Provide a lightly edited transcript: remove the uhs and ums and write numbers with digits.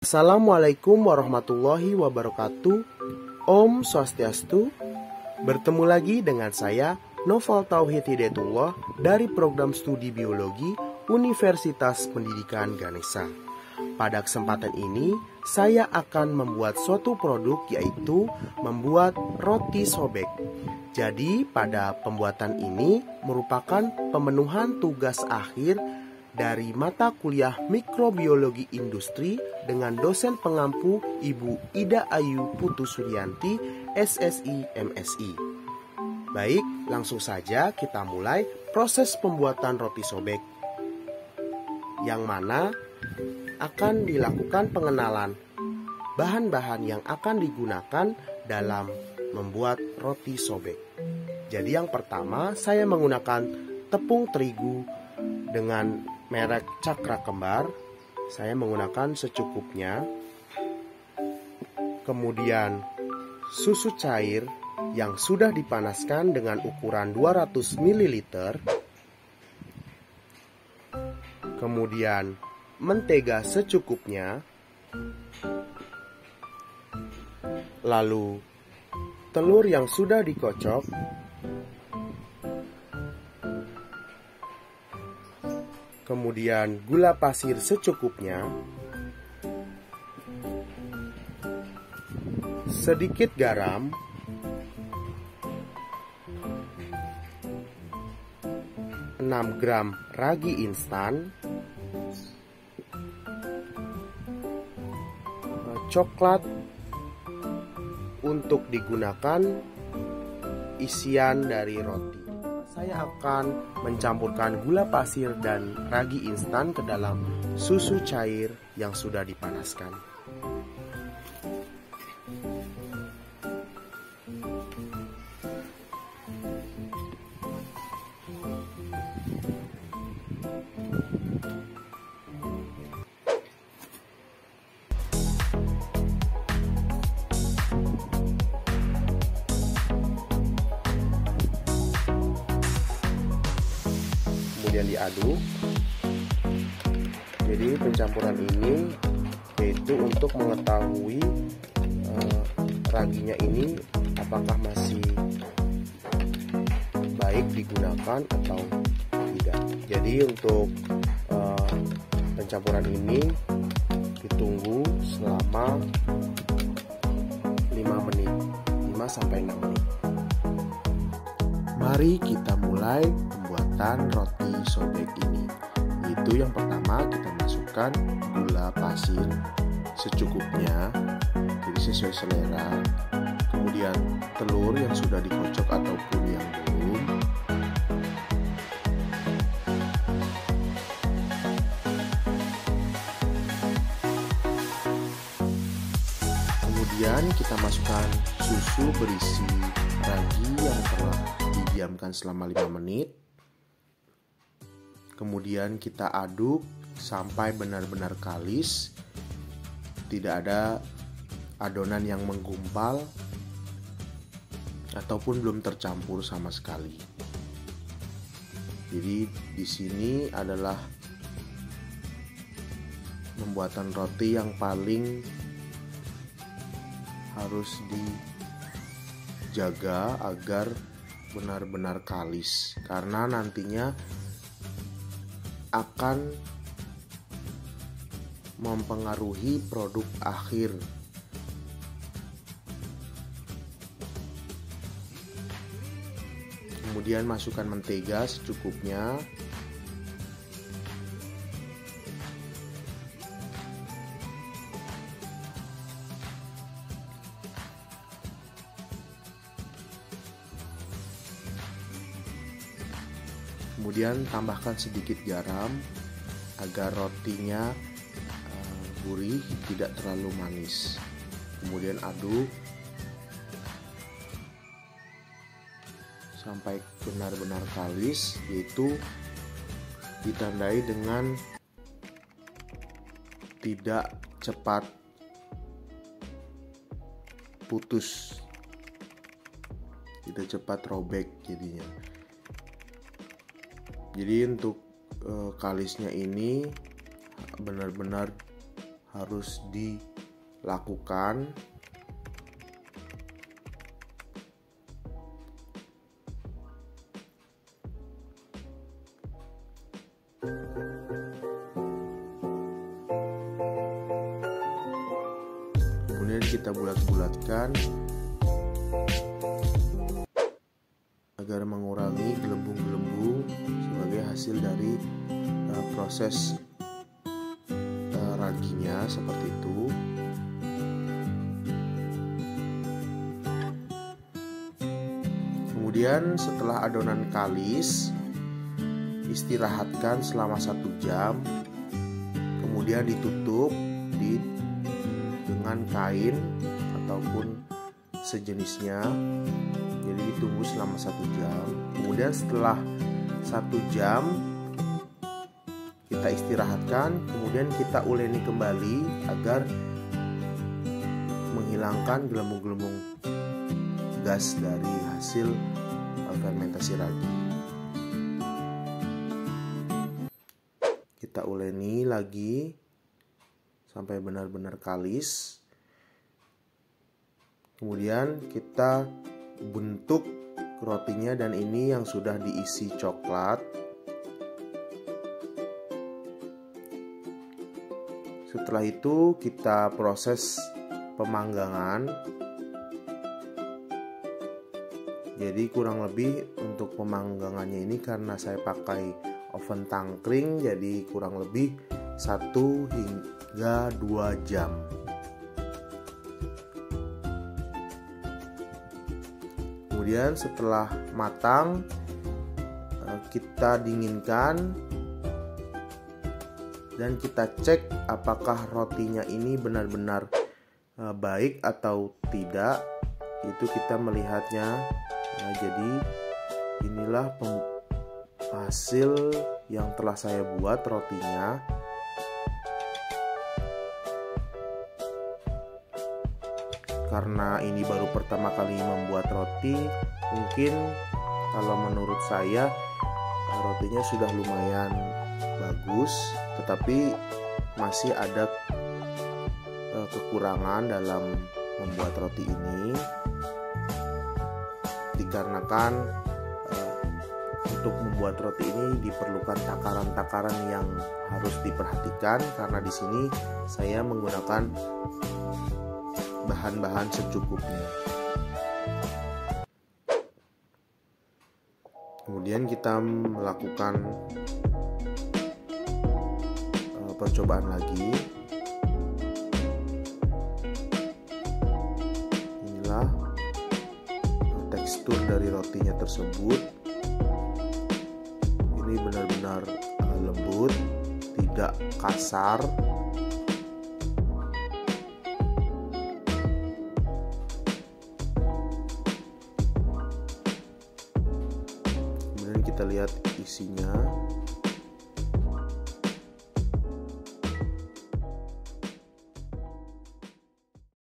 Assalamualaikum warahmatullahi wabarakatuh. Om Swastiastu. Bertemu lagi dengan saya Noval Tauhid Hidayatullah dari program studi biologi Universitas Pendidikan Ganesha. Pada kesempatan ini saya akan membuat suatu produk, yaitu membuat roti sobek. Jadi pada pembuatan ini merupakan pemenuhan tugas akhir dari mata kuliah Mikrobiologi Industri dengan dosen pengampu Ibu Ida Ayu Putu Suryanti, SSI MSI. Baik, langsung saja kita mulai proses pembuatan roti sobek, yang mana akan dilakukan pengenalan bahan-bahan yang akan digunakan dalam membuat roti sobek. Jadi yang pertama, saya menggunakan tepung terigu dengan merek Cakra Kembar. Saya menggunakan secukupnya. Kemudian susu cair yang sudah dipanaskan dengan ukuran 200 ml. Kemudian mentega secukupnya. Lalu telur yang sudah dikocok. Kemudian gula pasir secukupnya, sedikit garam, enam gram ragi instan, coklat untuk digunakan isian dari roti. Saya akan mencampurkan gula pasir dan ragi instan ke dalam susu cair yang sudah dipanaskan. Kemudian diaduk. Jadi pencampuran ini yaitu untuk mengetahui raginya ini apakah masih baik digunakan atau tidak. Jadi untuk pencampuran ini ditunggu selama 5 menit, 5-6 menit. Mari kita mulai pembuatan roti sobek ini. Itu yang pertama, kita masukkan gula pasir secukupnya, jadi sesuai selera. Kemudian telur yang sudah dikocok ataupun yang belum. Kemudian kita masukkan susu berisi ragi yang telah didiamkan selama 5 menit. Kemudian kita aduk sampai benar-benar kalis, tidak ada adonan yang menggumpal ataupun belum tercampur sama sekali. Jadi di sini adalah pembuatan roti yang paling harus dijaga agar benar-benar kalis, karena nantinya akan mempengaruhi produk akhir. Kemudian masukkan mentega secukupnya. Kemudian tambahkan sedikit garam agar rotinya gurih, tidak terlalu manis. Kemudian aduk sampai benar-benar kalis, yaitu ditandai dengan tidak cepat putus, tidak cepat robek jadinya. Jadi untuk kalisnya ini benar-benar harus dilakukan. Kemudian kita bulat-bulatkan agar mengurangi gelembung-gelembung sebagai hasil dari proses raginya, seperti itu. Kemudian setelah adonan kalis, istirahatkan selama 1 jam, kemudian ditutup dengan kain ataupun sejenisnya. Jadi ditunggu selama 1 jam. Kemudian setelah 1 jam kita istirahatkan, kemudian kita uleni kembali agar menghilangkan gelembung-gelembung gas dari hasil fermentasi ragi. Kita uleni lagi sampai benar-benar kalis. Kemudian kita bentuk rotinya, dan ini yang sudah diisi coklat. Setelah itu kita proses pemanggangan. Jadi kurang lebih untuk pemanggangannya ini, karena saya pakai oven tangkring, jadi kurang lebih 1 hingga 2 jam. Kemudian setelah matang, kita dinginkan dan kita cek apakah rotinya ini benar-benar baik atau tidak. Itu kita melihatnya. Nah, jadi inilah hasil yang telah saya buat rotinya. Karena ini baru pertama kali membuat roti, mungkin kalau menurut saya rotinya sudah lumayan bagus, tetapi masih ada kekurangan dalam membuat roti ini, dikarenakan untuk membuat roti ini diperlukan takaran-takaran yang harus diperhatikan, karena di sini saya menggunakan bahan-bahan secukupnya. Kemudian kita melakukan percobaan lagi. Inilah tekstur dari rotinya tersebut. Ini benar-benar lembut, tidak kasar. Kemudian kita lihat isinya.